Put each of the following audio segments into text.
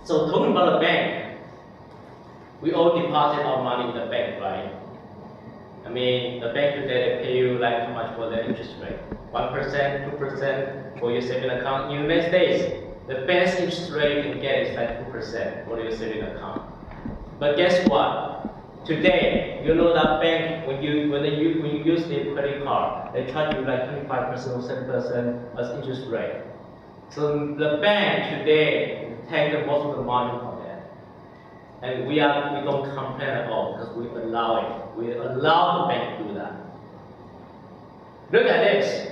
So talking about the bank, we all deposit our money in the bank, right? I mean, the bank today they pay you like how much for the interest rate? 1%, 2% for your saving account. In the United States, the best interest rate you can get is like 2% for your saving account. But guess what? Today, you know that bank when you use the credit card, they charge you like 25% or 7% as interest rate. So the bank today take the most of the margin from that, and we don't complain at all because we allow it. We allow the bank to do that. Look at this.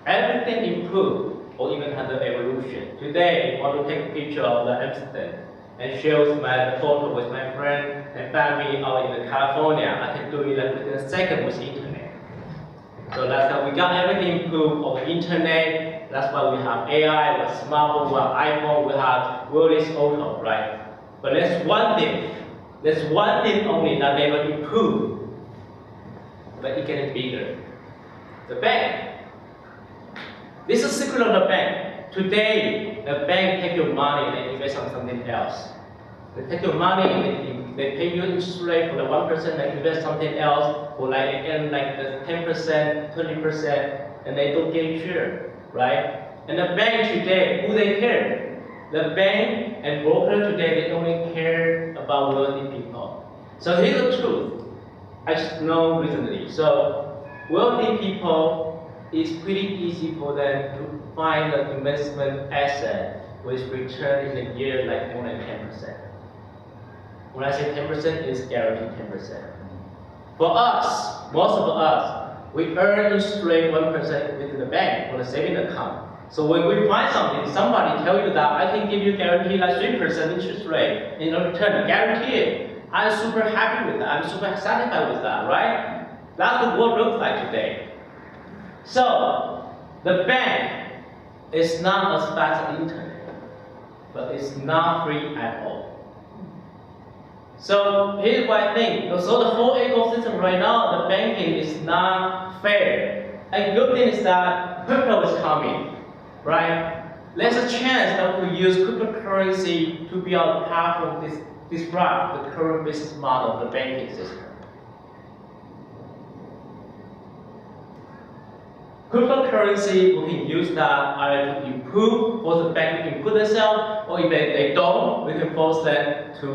Everything improved or even had the evolution. Today, I want to take a picture of the Amsterdam and share my photo with my friend and family out in California. I can do it like within a second with the internet. So that's how we got everything improved on the internet. That's why we have AI, we have smartphone, we have iPhone, we have wireless auto, right? But there's one thing only that never improved, but it getting bigger. The bank. This is the secret of the bank. Today, the bank take your money and invest on something else. They take your money, they pay you interest rate for the 1%, they invest something else for like again like the 10%, 20%, and they don't get share, right? And the bank today, who they care? The bank and broker today, they only care about wealthy people. So here's the truth. I just know recently. So wealthy people, it's pretty easy for them to find an investment asset with return in a year like more than 10%. When I say 10%, it's guaranteed 10%. For us, most of us, we earn interest rate 1% within the bank for the saving account. So when we find something, somebody tell you that I can give you guarantee like 3% interest rate in return, guarantee it. I'm super happy with that. I'm super satisfied with that, right? That's what the world looks like today. So the bank is not as fast as the internet, but it's not free at all. So here's what I think. So the whole ecosystem right now, the banking is not fair. A good thing is that crypto is coming, right? There's a chance that we use cryptocurrency to be on the path of disrupt the current business model of the banking system. Cryptocurrency, we can use that either to improve, force the bank to improve themselves, or if they don't, we can force them to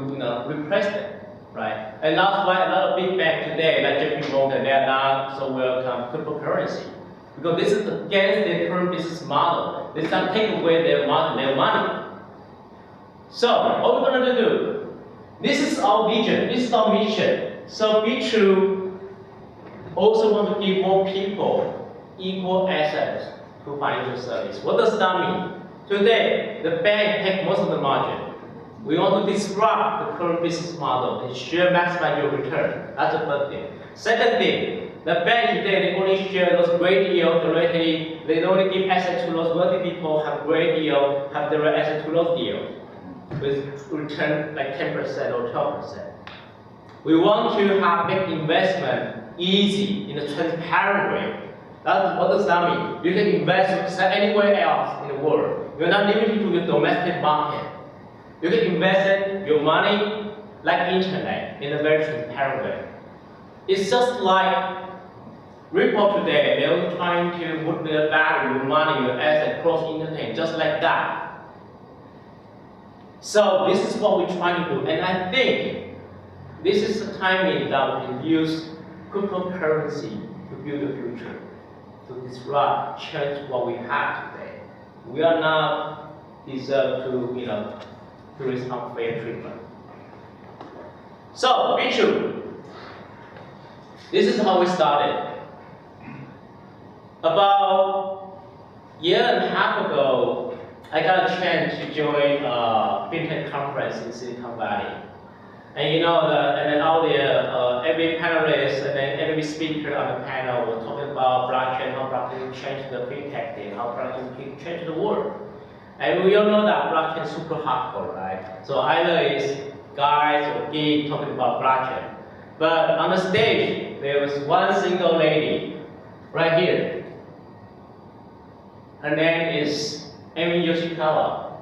replace them, right? And that's why a lot of big banks today, like JP Morgan, they are not so welcome cryptocurrency. Because this is against their current business model. They start taking away their money. So, what we're going to do, this is our vision, this is our mission. So Bitrue also want to give more people equal access to financial service. What does that mean? Today, the bank takes most of the margin. We want to disrupt the current business model and share maximize your return. That's the first thing. Second thing, the bank today, they only share those great deals directly. They only give access to those wealthy people, have great deals, have direct access to those deals with return like 10% or 12%. We want to have big investment easy in a transparent way. What does that mean? You can invest anywhere else in the world. You're not limited to your domestic market. You can invest your money like internet in a very transparent way. It's just like Ripple today, they're trying to put their value, your money, your asset across the internet, just like that. So this is what we're trying to do, and I think this is the timing that we can use cryptocurrency to build the future, to disrupt, change what we have today. We are not deserve to receive unfair treatment. So, Bitrue, this is how we started. About a year and a half ago, I got a chance to join a fintech conference in Silicon Valley. And and then out there, every panelist and then every speaker on the panel was talking about blockchain, how blockchain changed the fintech thing, how blockchain changed the world. And we all know that blockchain is super hardcore, right? So either it's guys or geeks talking about blockchain. But on the stage, there was one single lady right here. Her name is Amy Yoshikawa.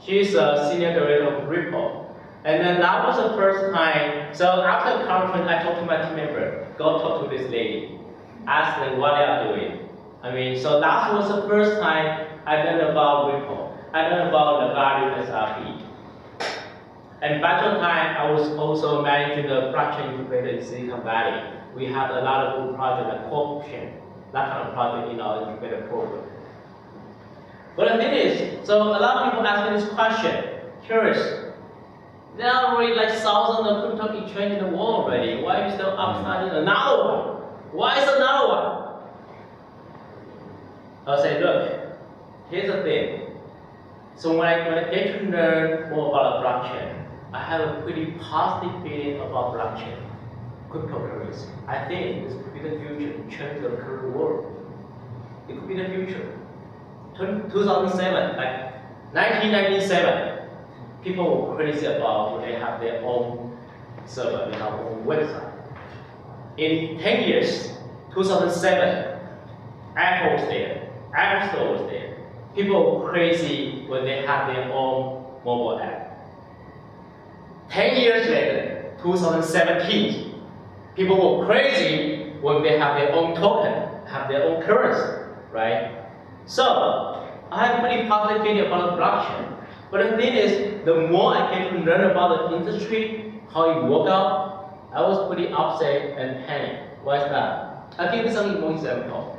She's a senior director of Ripple. And then that was the first time, so after the conference, I talked to my team member, go talk to this lady, ask them what they are doing. I mean, so that was the first time I learned about Ripple. I learned about the value SRP. And back at the time, I was also managing the blockchain incubator in Silicon Valley. We had a lot of good projects like co-chain, that kind of project in our incubator program. But the thing is, so a lot of people ask me this question, curious. There are already like thousands of crypto exchanges in the world already. Why are you still starting another one? Why is another one? I'll say, look, here's the thing. So when I get to learn more about blockchain, I have a pretty positive feeling about blockchain, cryptocurrency. I think this could be the future to change the current world. It could be the future. 2007, like 1997, people were crazy about they have their own server, they have their own website. In 10 years, 2007, Apple was there, Apple Store was there. People were crazy when they had their own mobile app. 10 years later, 2017, people were crazy when they have their own token, have their own currency, right? So, I have pretty positive feeling about the blockchain. But the thing is, the more I get to learn about the industry, how it works out, I was pretty upset and panicked. Why is that? I'll give you some more example.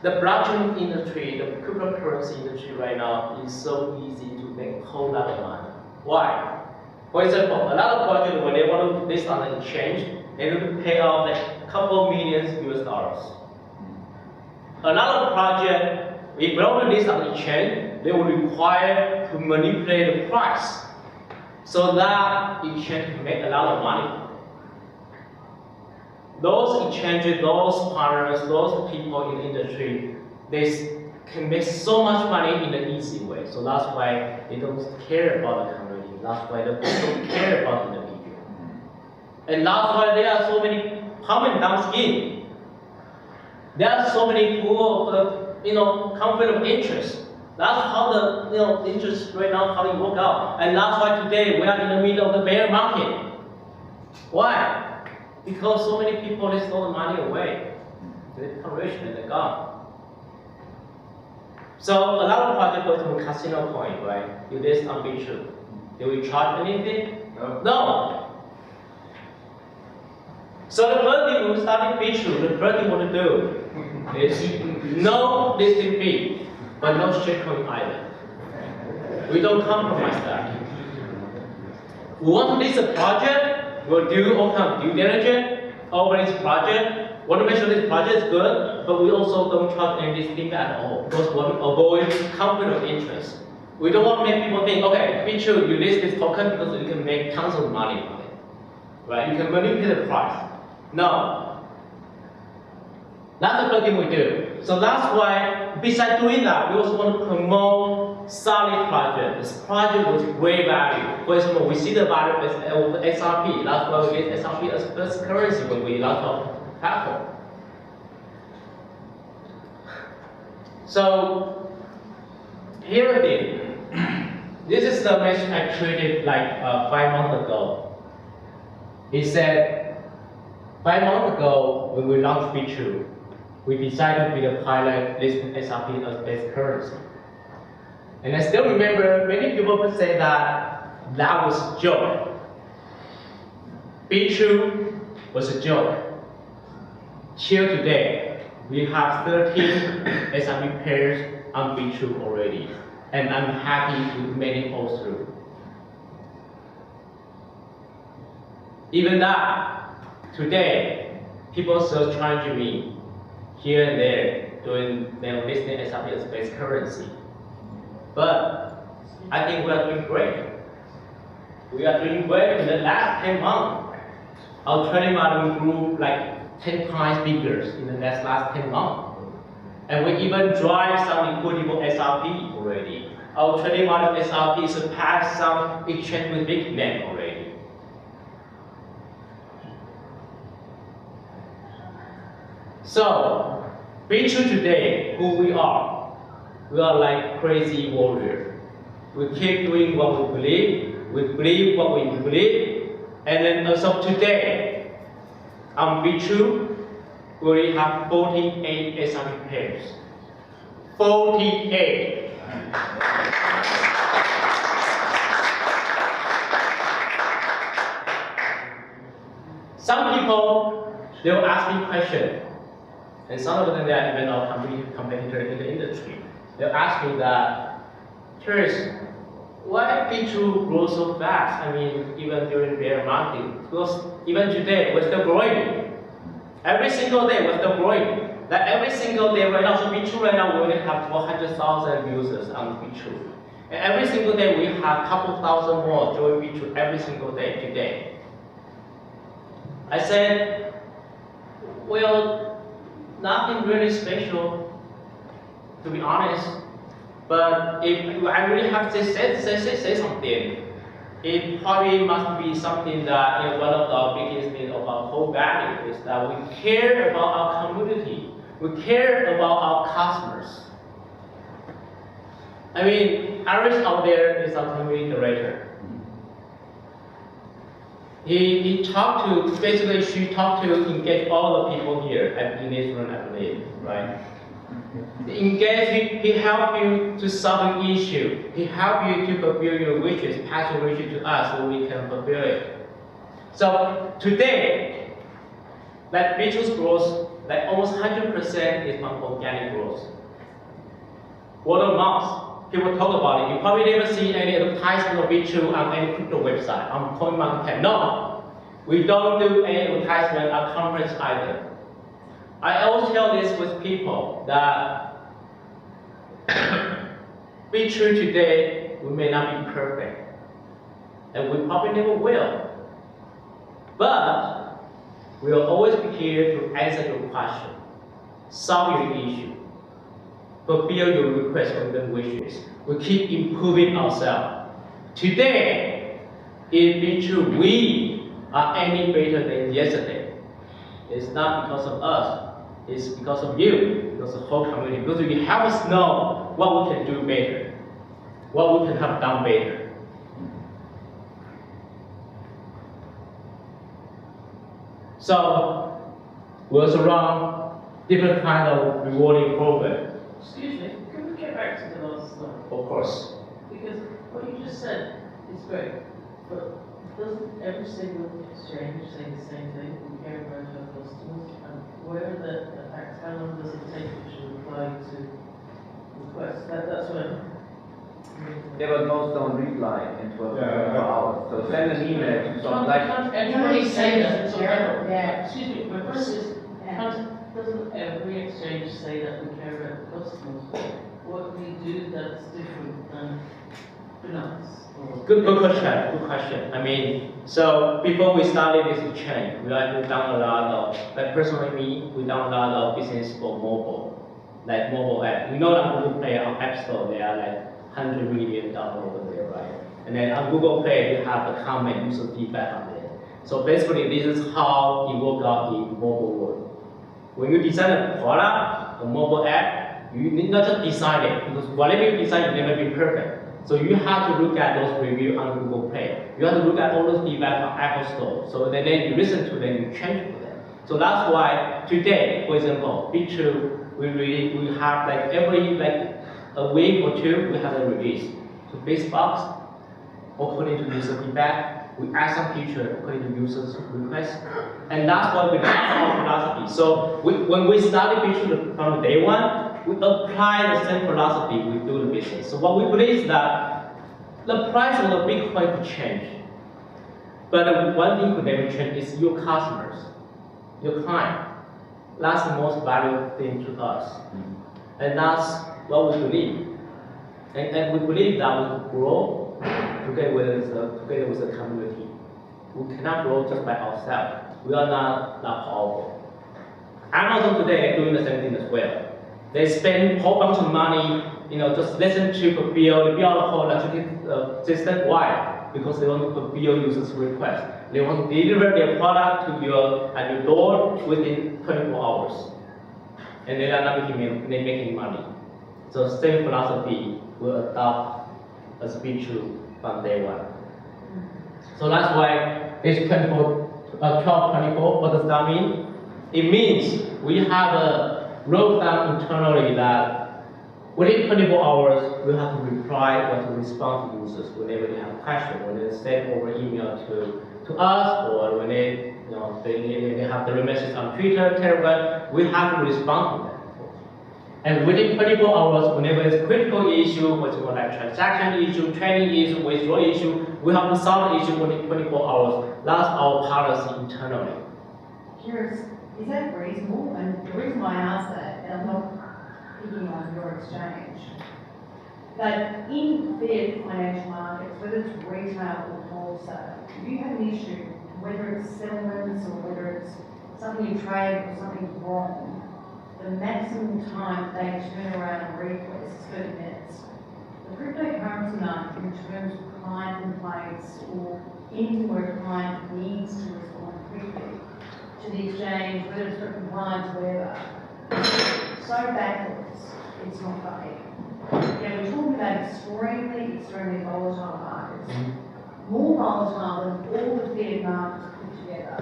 The blockchain industry, the cryptocurrency industry right now is so easy to make a whole lot of money. Why? For example, a lot of projects when they want to list on the exchange, they need to pay out like a couple million US dollars. Another project, if they want to list on the exchange, they will require to manipulate the price so that exchange can make a lot of money. Those exchanges, those partners, those people in the industry, they can make so much money in an easy way. So that's why they don't care about the community. That's why they don't care about the individual. And that's why there are so many common down scheme. There are so many pool of conflict of interest. That's how the interest right now how it work out. And that's why today we are in the middle of the bear market. Why? Because so many people they stole the money away. They become rich and they're gone. So a lot of projects go to casino coin, right? You list on Biture. Do we charge anything? No. So the first thing we start in Biture, the first thing we want to do is no listing fee, but no shitcoin either. We don't compromise that. We want to list a project, we'll do all kind of due diligence over this project. Want to make sure this project is good, but we also don't charge any listing at all because we want to avoid conflict of interest. We don't want to make people think, okay, Biture, you list this token because you can make tons of money from it, right? You can manipulate the price. No. That's the first thing we do. So that's why, besides doing that, we also want to promote solid project. This project with great value. For example, we see the value of SRP. That's why we get SRP as first currency when we launch our platform. So here it is. This is the message I created like 5 months ago. It said 5 months ago when we launched Bitrue, we decided to be a pilot listing SRP as base currency. And I still remember many people would say that was a joke. Bitrue was a joke. Till today, we have 13 SRP pairs on Bitrue already. And I'm happy to make it all through. Even that, today, people still challenge me here and there doing their listing SRP as base currency. But I think we are doing great. We are doing great in the last 10 months. Our trading volume grew like 10 times bigger in the last 10 months. And we even drive some equitable SRP already. Our trading volume SRP surpassed some exchange with big name already. So, Bitrue today, who we are like crazy warrior. We keep doing what we believe what we believe, and then as of today, on Bitrue, we already have 48 SRP pairs. 48. Some people, they will ask me questions, and some of them they are even our competitors in the industry. They'll ask me that, Curis, why Bitrue grows so fast? I mean, even during bear market, because even today we're still growing. Every single day we're still growing. Like every single day right now, so Bitrue right now we only have 400,000 users on Bitrue. And every single day we have a couple thousand more join Bitrue every single day today. I said, well, nothing really special, to be honest. But if I really have to say something, it probably must be something that one of the biggest things of our whole value is that we care about our community. We care about our customers. I mean, Iris out there is our community director. She talked to engage all the people here in this room, I believe, right? Engage, he helped you to solve an issue. He helped you to fulfill your wishes, pass your wishes to us so we can fulfill it. So today, like Bitrue's growth, like almost 100% is from organic growth. Word of mouth, people talk about it. You probably never see any advertisement of Bitrue on any crypto website, on CoinMarketCap. No, we don't do any advertisement at conference either. I always tell this with people that Bitrue today, we may not be perfect, and we probably never will. But we will always be here to answer your question, solve your issue, fulfill your requests or even wishes. We keep improving ourselves. Today, in Bitrue, we are any better than yesterday. It's not because of us. It's because of you, because of the whole community, because you help us know what we can do better, what we can have done better. So, we also run different kind of rewarding program. Excuse me, can we get back to the last slide? Of course. Because what you just said is great, but doesn't every single exchange say the same thing? We care about our customers, and where are the facts? How long does it take to reply to requests? That's what I'm. Yeah, but most don't reply in 12 hours. So send an email to some Can't everybody say that? So, Yeah. excuse me, my question is, doesn't every exchange say that we care about the customers? What we do that's different than finance? Good question. I mean, so before we started this exchange, we actually done a lot of, like personally me, we done a lot of business for mobile, like mobile app. We know that Google Play on App Store, they are like $100 million over there, right? And then on Google Play, you have the comment, user feedback on it. So basically, this is how it works out in mobile world. When you design a product, a mobile app, you need not just design it, because whatever you design will never be perfect. So you have to look at those reviews on Google Play. You have to look at all those feedback on Apple Store. So then you listen to them, you change for them. So that's why today, for example, Bitrue, we have like every a week or two, we have a release. So base box, according to user feedback, we add some feature according to users' requests. And that's what we do our philosophy. So when we started Bitrue from day one, we apply the same philosophy we do the business. So what we believe is that the price of the Bitcoin could change. But one thing could never change is your customers, your client. That's the most valuable thing to us. And that's what we believe. And we believe that we can grow together with the community. We cannot grow just by ourselves. We are not powerful. Amazon today is doing the same thing as well. They spend a whole bunch of money, just listen to fulfill the whole logistic system. Why? Because they want to fulfill users' requests. They want to deliver their product to at your door within 24 hours. And they are not making money. So same philosophy will adopt as Bitrue from day one. So that's why it's 1224. What does that mean? It means we have a wrote down internally that within 24 hours we have to reply or to respond to users whenever they have a question, when they send over email to us, or when they they have the message on Twitter, Telegram, we have to respond to them. And within 24 hours, whenever it's a critical issue, what's called like transaction issue, training issue, withdrawal issue, we have to solve the issue within 24 hours. That's our policy internally. Curious, is that reasonable? And the reason why I ask that, and I'm not picking on your exchange, but in fiat financial markets, whether it's retail or wholesale, if you have an issue, whether it's settlements or whether it's something you trade or something wrong, the maximum time they turn around and request is 30 minutes. The cryptocurrency market, in terms of client complaints or anything where a client needs to respond quickly to the exchange, whether it's for compliance or whatever, so backwards, it's not funny. We're talking about extremely volatile markets. More volatile than all the fiat markets put together.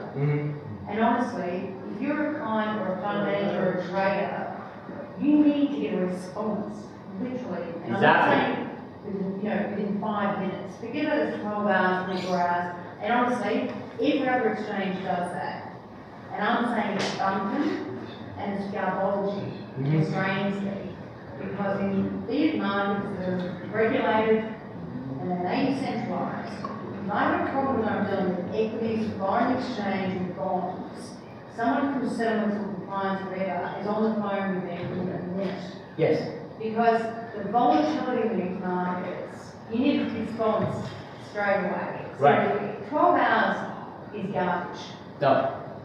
And honestly, if you're a client or a fund manager or a trader, you need to get a response, literally. And Exactly. I'm not saying within 5 minutes. Forget about it's 12 hours, 24 hours. And honestly, every other exchange does that. And I'm saying it's bumping and it's garbology. It strains me. Because in fiat markets, they're regulated and they're decentralized. If I have a problem when I'm dealing with equities, foreign exchange, and bonds, someone from settlements or compliance, whatever, is on the phone with me within a minute. Yes. Because the volatility of these markets, you need a response straight away. Right. 12 hours is garbage. No,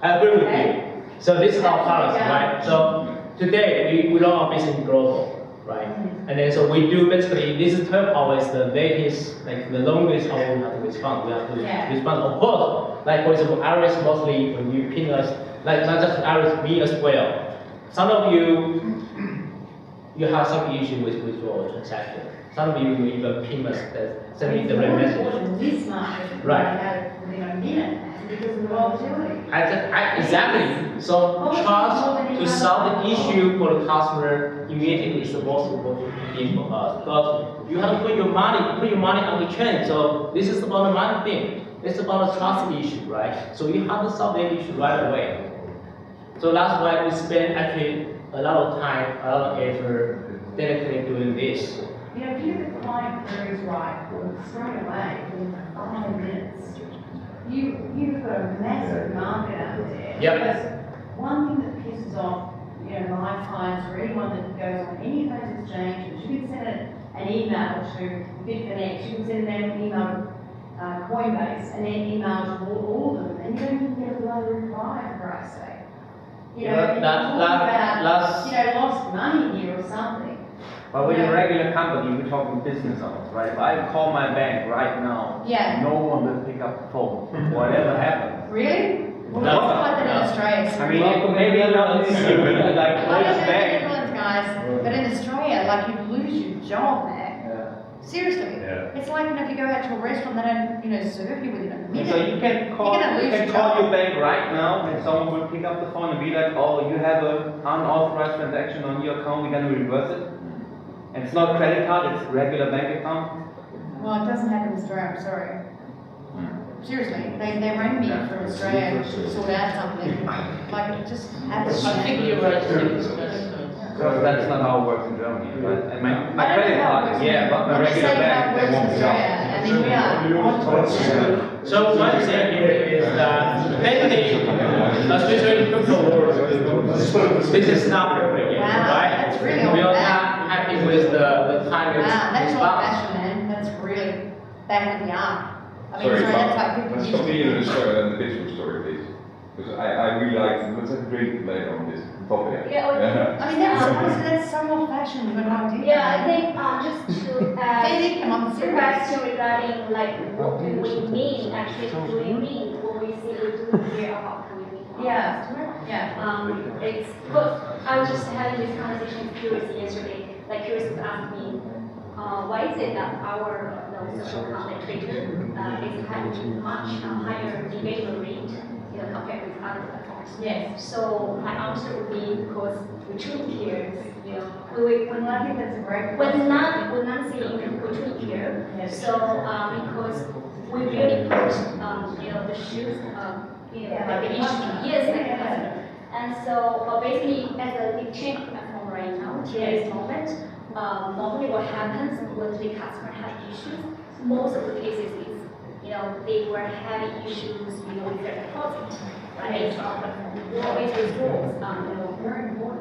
I agree with you. So this is our policy, right? So today we run our business global, right? And then so we do basically, this is 12 hours, the latest, like the longest hour we have to respond. We have to respond, of course. Like for example, Iris mostly when you ping us, like not just Iris, me as well. Some of you have some issue with withdrawal transaction. Some of you will even ping us, send me the right message. This market, right? Within a minute because of the volatility. Exactly. So trust to solve the issue for the customer immediately is the most important thing for us. Because you have to put your money on the chain. So this is about the money thing. It's about a trust issue, right? So you have to solve that issue right away. So that's why we spend actually a lot of time, a lot of effort dedicated doing this. If you get the client queries right, straight away, within 5 minutes, you've got a massive market out there. Yep. Because one thing that pisses off, my clients or anyone that goes on any of those exchanges, you can send an email to Bitfinex, you can send an email to Coinbase, and then email to all of them, and you don't even get a bloody reply, for Christ's sake. Lost money here or something. But with a regular company, we're talking business owners, right? If I call my bank right now, no one will pick up the phone, whatever happens. Really? Well, that's like that in Australia. I mean, maybe not in England, like I don't know the Netherlands, guys, but in Australia, like you lose your job, man. Seriously. It's like, if you go out to a restaurant, they don't, serve you within a minute. So you can call your bank right now, and someone will pick up the phone and be like, oh, you have an unauthorized transaction on your account, we're going to reverse it. And it's not a credit card, it's a regular bank account. Well, it doesn't happen in Australia, I'm sorry. Seriously, they rang me from Australia to sort out something. Like, it just happens. I think you're right to discuss. Because that's not how it works in Germany. But I my don't credit know how it card, works. but my regular bank, they won't be out. I mean, we are. So what I'm saying here is that technically, especially in crypto world, this is not perfect yet, right? That's really we are not happy with the time it's that's old fashioned, man. That's really back in the arm. I mean, that's like 50 let's years continue ago. the story and the Bitrue story, please. Because I really like, let's have a drink later on this topic. I mean, that's so old fashioned, but I do. Yeah, I think just to add come on, the question regarding like what do we mean, actually do we mean what we say we do here, or how can we meet our customer? It's because I was just having this conversation with Curis yesterday. Like Curis was asking me, why why is it that our social account like Twitter is having much higher engagement rate, compared with other platforms? Yes. So my answer would be because we truly care. Well, I think that's a great question. We're not saying we truly care. Yes. So because we really put the shoes like the issue. Yes, like the customer. And so basically, as a exchange platform right now, today's moment, normally what happens when the customer has issues, most of the cases is, they were having issues, with their deposit, right? Or with withdrawals,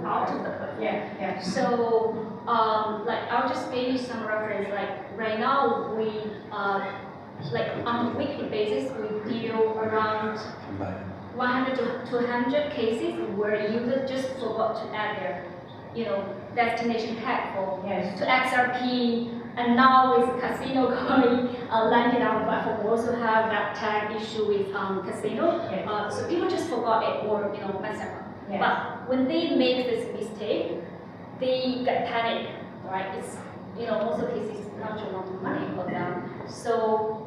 out of the platform. Yeah. So, I'll just give you some reference. Like right now, we on a weekly basis, we deal around 100 to 200 cases where users just forgot to add their, destination tag to XRP, and now with casino going landed on the platform, we also have that tag issue with casino. Yes. So people just forgot it or mess up. Yes. But when they make this mistake, they get panic, right? It's most of the cases not a lot of money for them. So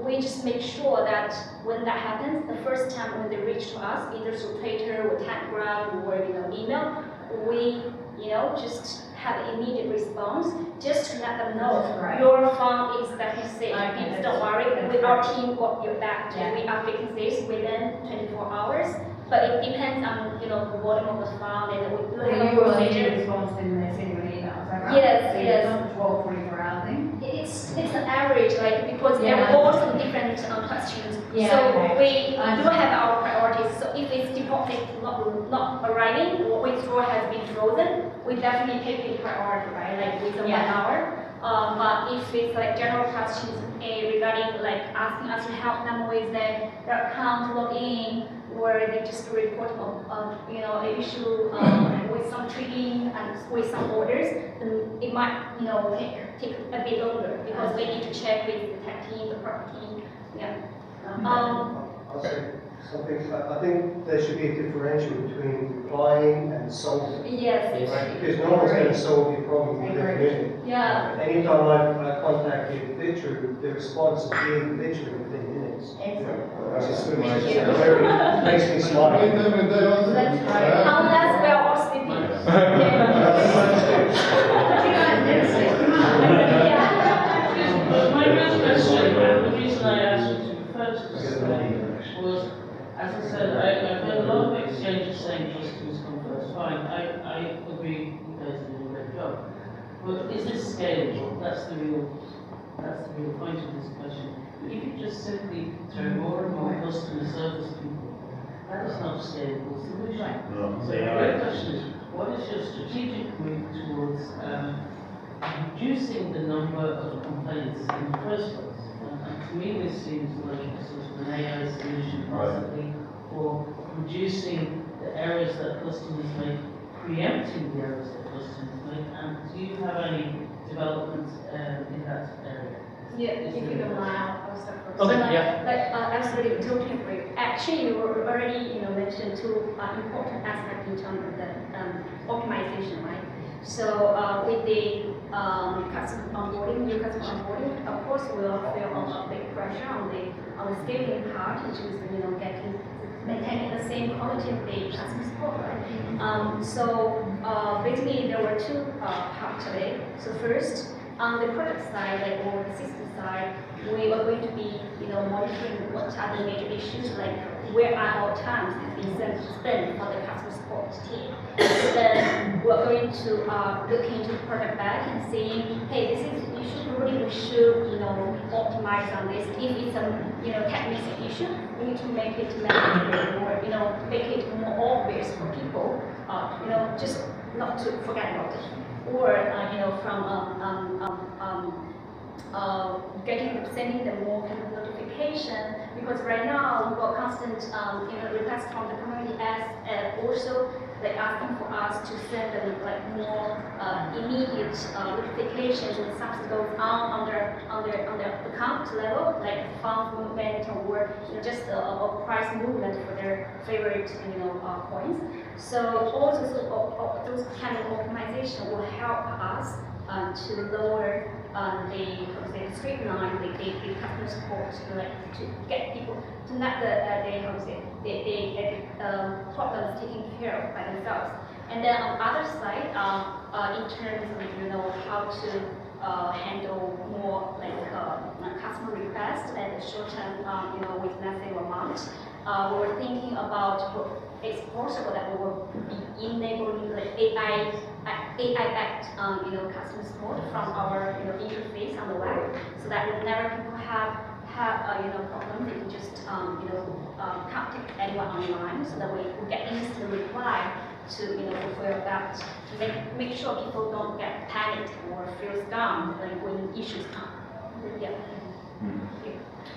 we just make sure that when that happens, the first time when they reach to us, either through Twitter or Telegram or email, we just have an immediate response just to let them know your fund is definitely safe. Please don't worry, our team got your back. We are fixing this within 24 hours. But it depends on the volume of the fund, and we do have a procedure. Response when they send you an email, is that right? Yes, so yes. It's not a 12, 24-hour thing? It's an average, because there are all some different questions. Yeah, so okay. we do have our priorities. So if it's deposit not arriving or withdrawal has been frozen, we definitely take it priority, right? Like within 1 hour. But if it's general questions regarding asking us to help them with their account login, or they just report an issue with some trading and with some orders, then it might take a bit longer because we need to check with the tech team, the product team. Okay. Something, I think there should be a differential between replying and solving. Yes. Right? Because no one's going to solve your problem within a minute. Yeah. Anytime I contacted Bitrue, the response is being literally within minutes. Excellent. Which is very, makes me smile. That's right. Unless we are all sleeping. My first question, and the reason I asked you to first was, as I said, I've heard a lot of exchanges saying customers come first. Fine, I agree you guys are doing a great job. But is this scalable? That's the real point of this question. If you just simply turn more and more customer service people, that is not a scalable solution. No. So the question is, what is your strategic move towards reducing the number of complaints in the first place? And to me this seems like a sort of an AI solution possibly for reducing the errors that customers make, preempting the errors that customers make, and do you have any developments in that area? Yeah, if you don't mind, I'll start first. Okay, yeah. Absolutely, totally agree. Actually, you already mentioned two important aspects in terms of the optimization, right? So with the customer onboarding, new customer onboarding, of course, we'll feel a big pressure on the scaling part, which is maintaining the same quality of the customer support, right? So basically, there were two parts to it. So first, on the product side, or the system side, we are going to be, monitoring what are the major issues, like where are our times have been spent for the customer support team. Then we're going to look into the product back and saying, hey, this is the issue. Probably we should, optimize on this. If it's a, technical issue, we need to make it manageable or, make it more obvious for people, just not to forget about it. Or, from sending them more kind of notification, because right now we've got constant requests from the community as also asking for us to send them more immediate notifications when something goes on their account level, like fund movement or just a price movement for their favorite coins. So all those kind of optimization will help us to lower the streamline the customer support to get people to let the problems taken care of by themselves. And then on the other side, in terms of how to handle more customer requests at a short term, with massive amount, we were thinking about it's possible that we will be enabling AI-backed customer support from our interface on the web, so that whenever people have problems, they can just contact anyone online, so that we get instant reply to fulfill that, to make sure people don't get panicked or feel scammed when issues come. Yeah.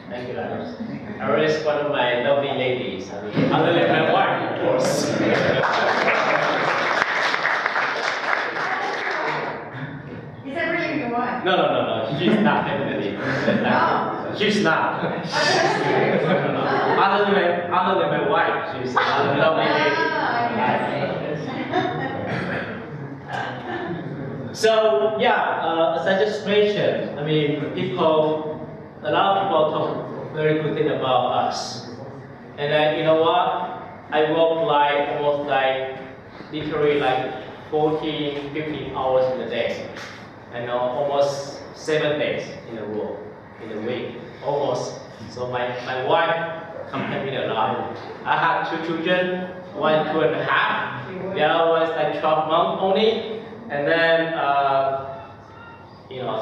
Thank you, Alice. Alice is one of my lovely ladies. I mean, other than my wife, of course. Is that really your wife? No. She's not, definitely. Oh. She's not. Oh, that's true. Other than my wife, she's a lovely lady. So yeah, as I just mentioned, I mean, a lot of people talk very good thing about us. And then, you know what? I work almost literally 14, 15 hours in a day. I know almost 7 days in a week, almost. So my wife complained me a lot. I have 2 children, one 2.5, the other one is 12 months only. And then,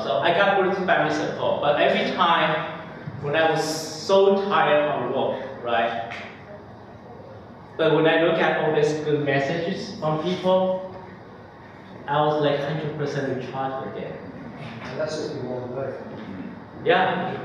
so I got good family support. But every time when I was so tired from work, right? But when I look at all these good messages from people, I was 100% recharged again. And that's just in one day. Yeah.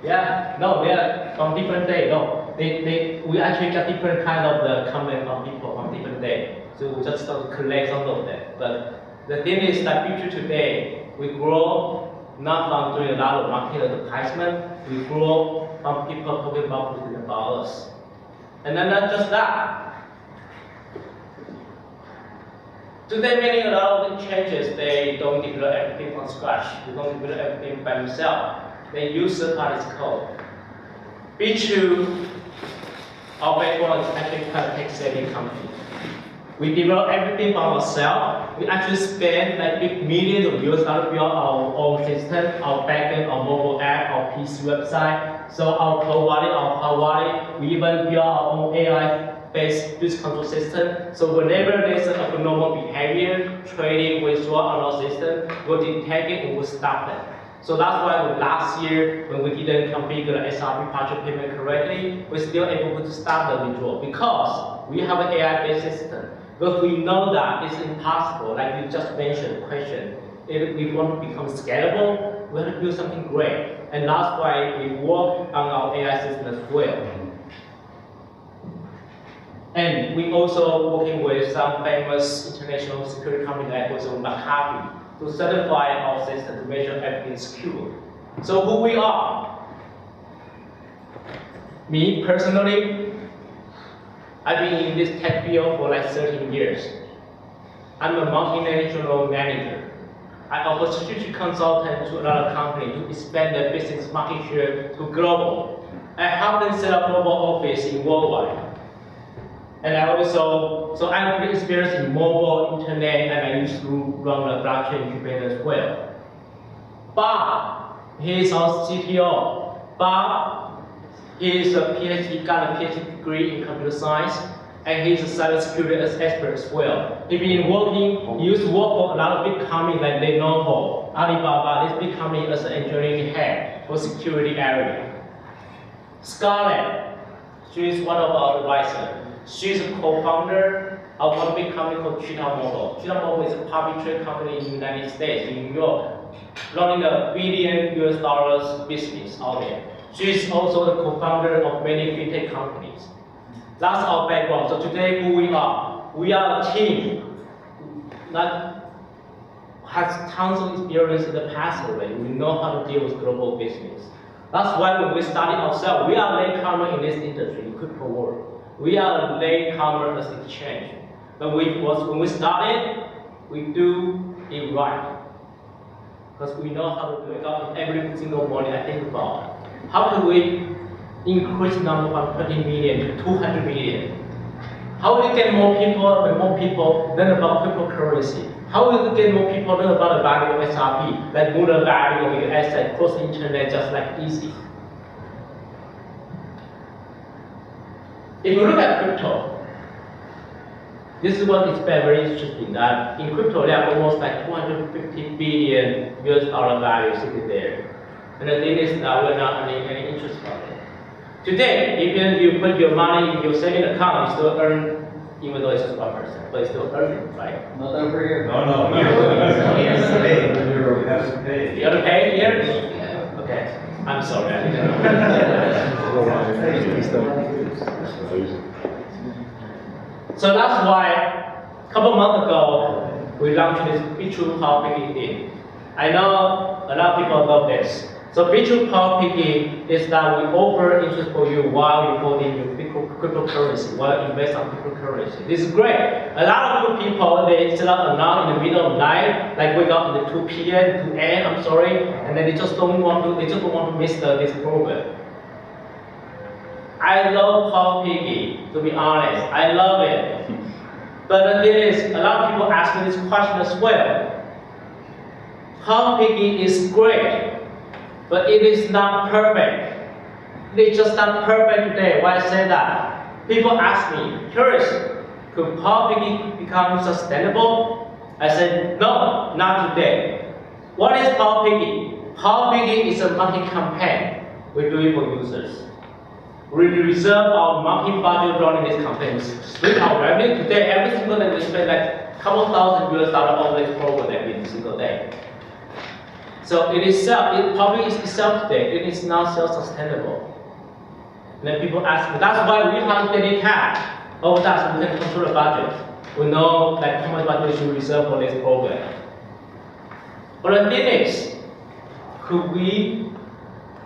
Yeah. No, they are from different day. No, we actually got different kind of the comment from people on different day. So we just have to collect some of them. But the thing is that Biture today, we grow not from doing a lot of market advertisement, we grow from people talking about us. And then not just that. Today, many a lot of the changes, they don't develop everything from scratch. They don't develop everything by themselves. They use third-party code. Biture, our background is actually quite a tech-savvy company. We develop everything by ourselves. We actually spend millions of US dollars to build our own system, our backend, our mobile app, our PC website. So our code wallet, our hard wallet, we even build our own AI-based risk control system. So whenever there's an abnormal behavior, trading, withdrawal on our system, we'll detect it and we'll stop it. So that's why last year, when we didn't configure the SRP partial payment correctly, we're still able to stop the withdrawal because we have an AI-based system. But we know that it's impossible, like you just mentioned, question. If we want to become scalable, we have to do something great. And that's why we work on our AI system as well. And we also working with some famous international security company like McAfee to certify our system to make sure everything is secure. So who we are? Me personally, I've been in this tech field for 13 years. I'm a multinational manager. I offer strategic consultant to a lot of companies to expand their business market share to global. I help them set up global office in worldwide. And I also, so I'm pretty experienced in mobile, internet, and I used to run a blockchain incubator as well. Bob, he is our CTO. Bob, he is a PhD, got a PhD degree in computer science, and he's a cybersecurity expert as well. He used to work for a lot of big companies like Lenovo, Alibaba, this big company as an engineering head for security area. Scarlett, she is one of our advisors. She's a co-founder of one big company called Cheetah Mobile. Cheetah Mobile is a public trade company in the United States, in New York, running $1 billion business out there. She's also the co-founder of many fintech companies. That's our background. So today, who we are a team that has tons of experience in the past already. We know how to deal with global business. That's why when we started ourselves, we are latecomer in this industry, in crypto world. We are a latecomer as exchange. But when we started, we do it right. because we know how to do it. Every single morning I think about how can we increase the number from 20 million to 200 million? How will we get more people and more people learn about cryptocurrency? How will we get more people learn about the value of SRP, like move the value of your asset across the internet just like easy? If you look at crypto, this is what is very interesting, that in crypto there are almost like 250 billion US dollar value sitting there. And the thing is that we're not earning any interest from it. Today, even you put your money in your saving account, you still earn, even though it's just 1%, but you still earn it, right? Not over here. No. You have to pay. You have to pay. You have to pay here? Okay, I'm sorry. I didn't know. So that's why, a couple months ago, we launched this Bitrue Power Picking thing. I know a lot of people love this. So Bitrue Power Picking is that we offer interest for you while you're holding your cryptocurrency, while you invest on cryptocurrency. This is great. A lot of good people, they set up an account in the middle of the night, like wake up in the 2 p.m., 2 a.m., I'm sorry, and then they just don't want to miss this program. I love Power Picking, to be honest. I love it. But the thing is, a lot of people ask me this question as well. Power Picking is great, but it is not perfect. It's just not perfect today. Why I say that? People ask me, Curis, could Power Picking become sustainable? I said, no, not today. What is Power Picking? Power Picking is a marketing campaign we do it for users. We reserve our marketing budget running these campaigns. Split our revenue today, every single day we spend like a couple thousand US dollars on this program every single day. So it probably is itself today, it is not self-sustainable. And then people ask me, that's why we have daily cash. Oh, that's we can control the budget. We know like how much budget we should reserve for this program. But the thing is, could we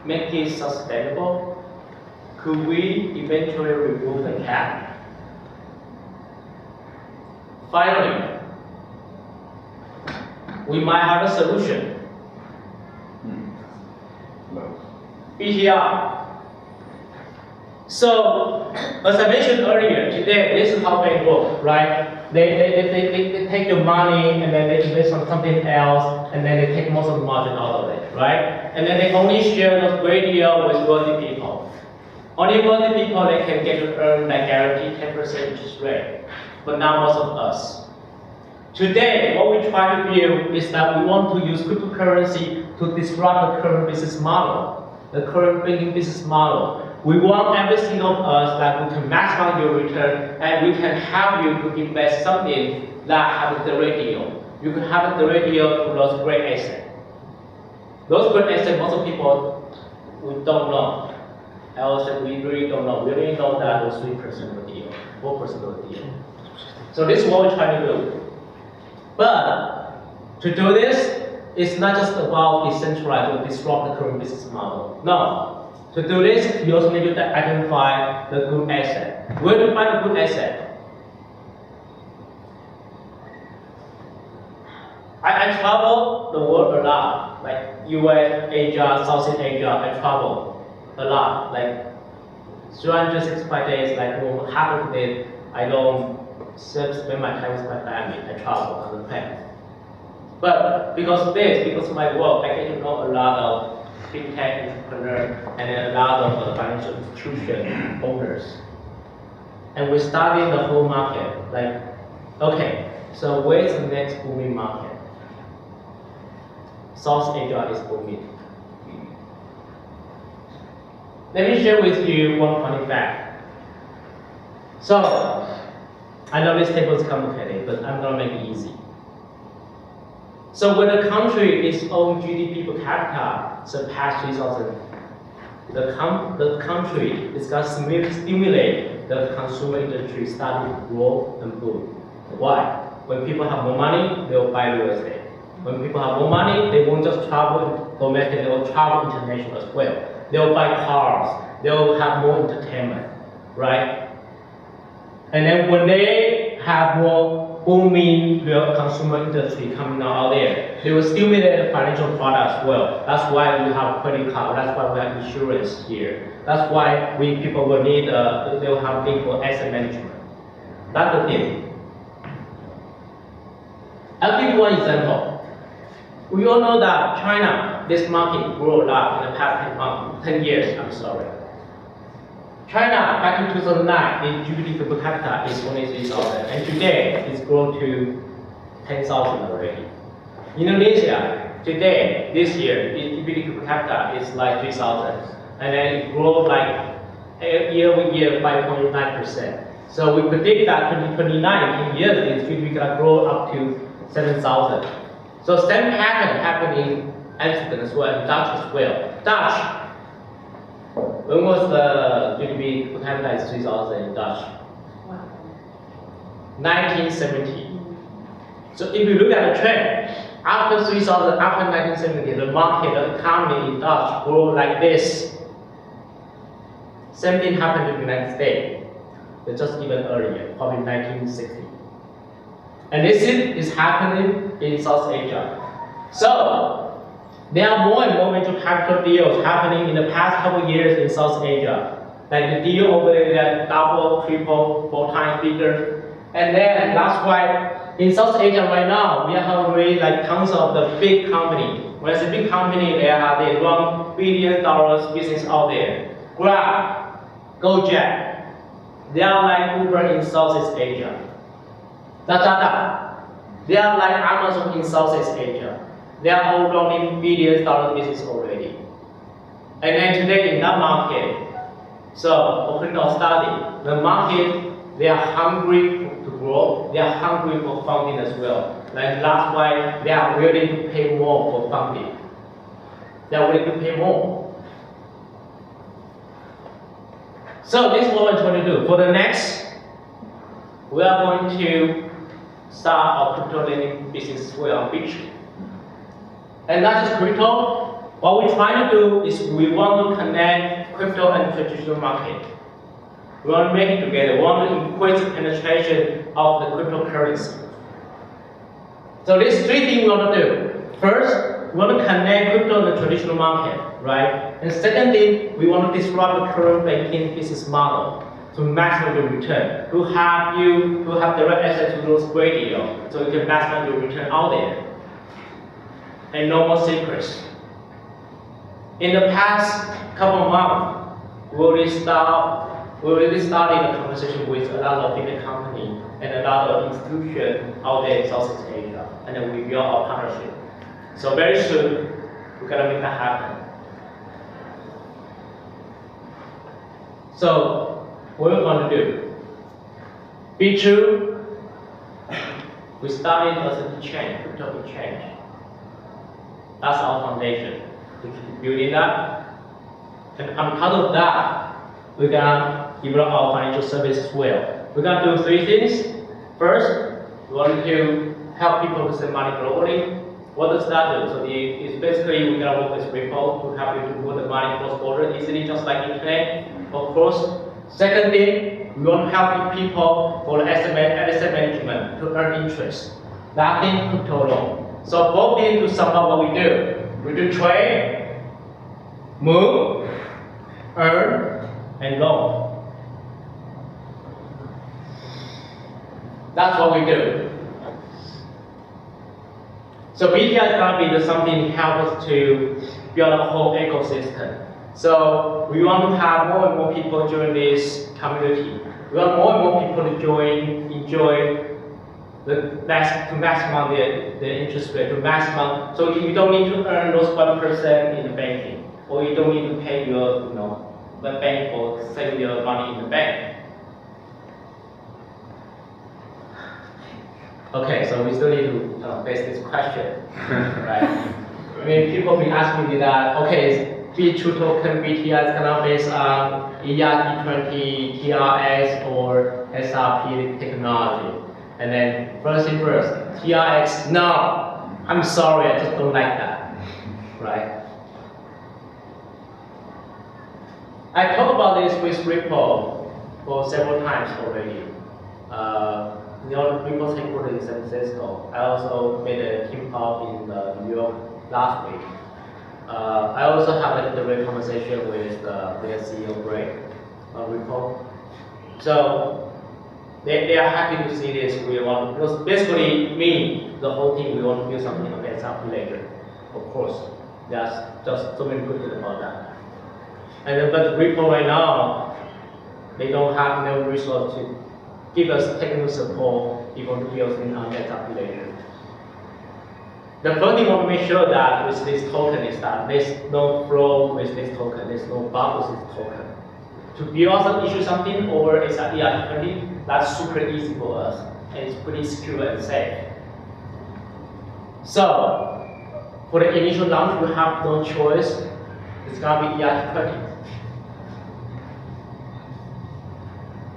make it sustainable? Could we eventually remove the cap? Finally, we might have a solution. BTR. So, as I mentioned earlier, today this is how they work, right? They take your money and then they invest on something else, and then they take most of the margin out of it, right? And then they only share those great deal with wealthy people. Only wealthy people they can get to earn that guaranteed 10% interest rate, but not most of us. Today, what we try to do is that we want to use cryptocurrency to disrupt the current business model, the current banking business model. We want every single of us that we can maximize your return, and we can help you to invest something that has a direct yield. You can have a direct yield to those great assets. Those great assets, most of people we don't know. I also we really don't know. We really know that was 3% of the deal, 4% of the deal. So this is what we're trying to do. But to do this, it's not just about decentralized or disrupt the current business model. No. To do this, you also need to identify the good asset. Where to find a good asset? I travel the world a lot, like US, Asia, Southeast Asia. I travel a lot, like 365 days, like half of it, I don't spend my time with my family. I travel on the plane. But because of this, because of my work, I get to know a lot of fintech entrepreneurs and then a lot of financial institution owners. And we're studying the whole market. Like, okay, so where's the next booming market? South Asia is booming. Let me share with you one funny fact. So, I know this table is complicated, but I'm gonna make it easy. So when a country, its own GDP per capita surpasses 3,000, the country is going to stimulate the consumer industry starting to grow and boom. Why? When people have more money, they will buy real estate. When people have more money, they won't just travel domestic, they will travel international as well. They will buy cars, they will have more entertainment, right? And then when they have more booming real consumer industry coming out there. They will still need a financial product as well. That's why we have credit card. That's why we have insurance here. That's why people will need, they will have thing for asset management. That's the thing. I'll give you one example. We all know that China, this market grew a lot in the past 10 years, I'm sorry. China, back in 2009, its GDP per capita is only 3,000, and today it's grown to 10,000 already. Indonesia, today, this year, its GDP per capita is like 3,000, and then it grew like year over year 5.9%. So we predict that 2029, in years, its GDP gonna grow up to 7,000. So same pattern happened in Amsterdam as well, and Dutch as well. Dutch. When was the GDP per capita is 3,000 in Dutch? 1970. So if you look at the trend, after 3,000, after 1970, the market, the economy in Dutch grew like this. Same thing happened in the United States, but just even earlier, probably 1960. And this is happening in South Asia. So, there are more and more venture capital deals happening in the past couple years in South Asia. Like the deal over there, double, triple, 4 times bigger. And then that's why in South Asia right now, we have already like tons of the big company. When I say big company, they run $1 billion business out there. Grab, Gojek, they are like Uber in Southeast Asia. They are like Amazon in Southeast Asia. They are all running $1 billion business already. And then today in that market, so according to our study, the market, they are hungry to grow, they are hungry for funding as well. Like that's why they are willing to pay more for funding. They are willing to pay more. So this is what we're trying to do. For the next, we are going to start our crypto lending business as well on Biture. And not just crypto. What we're trying to do is we want to connect crypto and traditional market. We want to make it together. We want to increase the penetration of the cryptocurrency. So there's 3 things we want to do. First, we want to connect crypto and the traditional market, right? And second thing, we want to disrupt the current banking business model to maximize your return, to have direct access to those great deals, so you can maximize your return out there. And no more secrets. In the past couple of months, we already started a conversation with a lot of big companies and a lot of institutions out there in Southeast Asia, and then we built our partnership. So very soon, we're gonna make that happen. So, what we're going to do? Bitrue, we started as an exchange, crypto exchange. That's our foundation. We keep building that. And on top of that, we're gonna develop our financial service as well. We're gonna do 3 things. First, we want to help people to send money globally. What does that do? So it's basically we're gonna work with Ripple to help you to move the money cross border easily, just like internet, of course. Second thing, we want to help people for the asset management to earn interest. That thing, crypto loan. So both things to sum up what we do. We do trade, move, earn, and loan. That's what we do. So BTR is going to be something to help us to build a whole ecosystem. So we want to have more and more people join this community. We want more and more people to enjoy to maximize the interest rate, to maximize. So you don't need to earn those 1% in the banking, or you don't need to pay your, the bank for saving your money in the bank. Okay, so we still need to face this question, right? I mean, people been asking me that, okay, Bitrue token BTR is gonna based on ERD20, TRX, or SRP technology. And then first thing first, TRX, no, I'm sorry, I just don't like that, right? I talked about this with Ripple for several times already. People's headquarters in San Francisco. I also made a team call in New York last week. I also have a direct conversation with their CEO, Greg, report. So they are happy to see this. We want, because basically me, the whole team, we want to build something on the SRP ledger. Of course, there's just so many good things about that. And then, but Ripple right now, they don't have no resource to give us technical support even to build things on the SRP ledger. The first thing we want to make sure that with this token is that there's no flow with this token, there's no bug with this token. To build issue something over ERC20, that's super easy for us, and it's pretty secure and safe. So, for the initial launch, we have no choice. It's gonna be ERC20.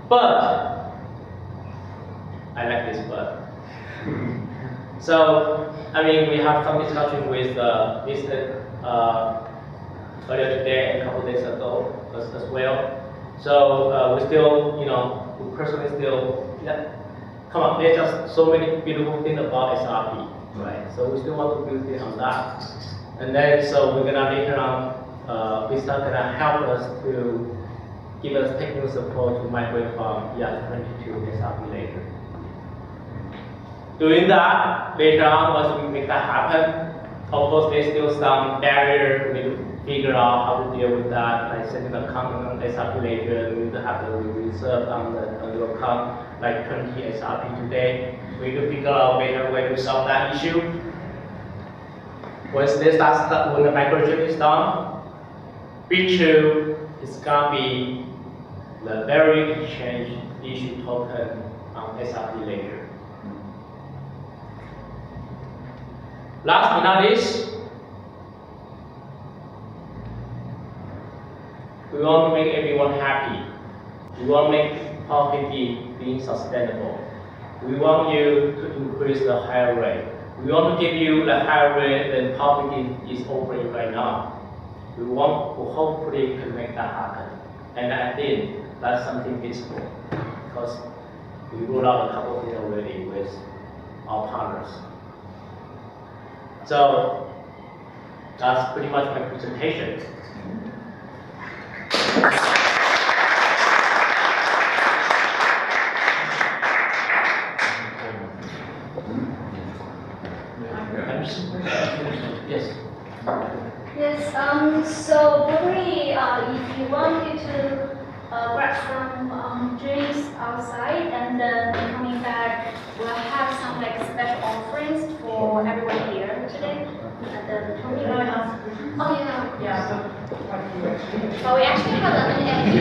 But, I like this but. So, I mean, we have some discussion with business earlier today and a couple days ago as well. So we still, we personally still, come on, there's just so many beautiful things about SRP, right? So we still want to build it on that. And then, so we're gonna later on, Vista gonna help us to give us technical support to migrate from ERC20 to SRP later. Doing that, later on, once we make that happen, of course, there's still some barrier. We need to figure out how to deal with that, like setting the account on SRP ledger. We need to have the reserve on your account, like 20 SRP today. We need to figure out a better way to solve that issue. Once this starts, when the migration is done, Bitrue is gonna be the very exchange issue token on SRP ledger. Last but not least, we want to make everyone happy. We want to make PowerPT being sustainable. We want you to increase the higher rate. We want to give you the higher rate than PowerPT is offering right now. We want to hopefully can make that happen. And I think that's something feasible because we rolled out a couple of things already with our partners. So that's pretty much my presentation. Yes. Yes. So probably if you wanted to grab some drinks outside and then coming back, we'll have some like special offerings for everyone here today. And then Tony, Can I ask a question? oh yeah. Yeah, but what do you actually? Oh, we actually have an NFT.